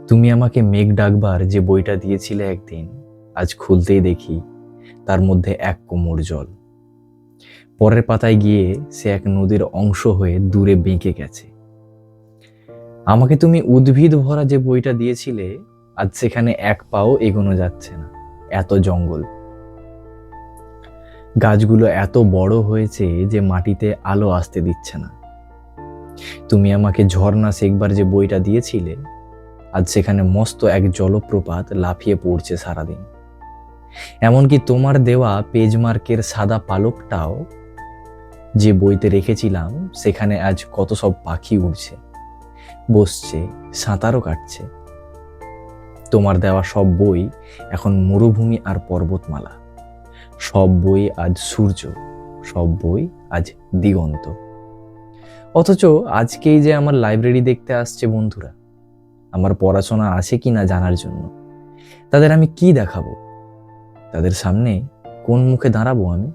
তুমি আমাকে মেঘ ডাকবার যে বইটা দিয়েছিলে একদিন, আজ খুলতেই দেখি তার মধ্যে এক কোমর জল। পরের পাতায় গিয়ে সে এক নদীর অংশ হয়ে দূরে বেঁকে গেছে। আমাকে তুমি উদ্ভিদ ভরা যে বইটা দিয়েছিলে, আজ সেখানে এক পাও এগোনো যাচ্ছে না, এত জঙ্গল। গাছগুলো এত বড় হয়েছে যে মাটিতে আলো আসতে দিচ্ছে না। তুমি আমাকে ঝর্ণা শেখবার যে বইটা দিয়েছিলে, আজ সেখানে মস্ত এক জলপ্রপাত লাফিয়ে পড়ছে সারাদিন। এমনকি তোমার দেওয়া পেজমার্কের সাদা পালকটাও যে বইতে রেখেছিলাম, সেখানে আজ কত সব পাখি উড়ছে, বসছে, সাঁতারও কাটছে। তোমার দেওয়া সব বই এখন মরুভূমি আর পর্বতমালা। সব বই আজ সূর্য, সব বই আজ দিগন্ত। অথচ আজকেই যে আমার লাইব্রেরি দেখতে আসছে বন্ধুরা, আমার পড়াশোনা আছে কিনা জানার জন্য। তাদের আমি কি দেখাবো? তাদের সামনে কোন মুখে দাঁড়াবো আমি?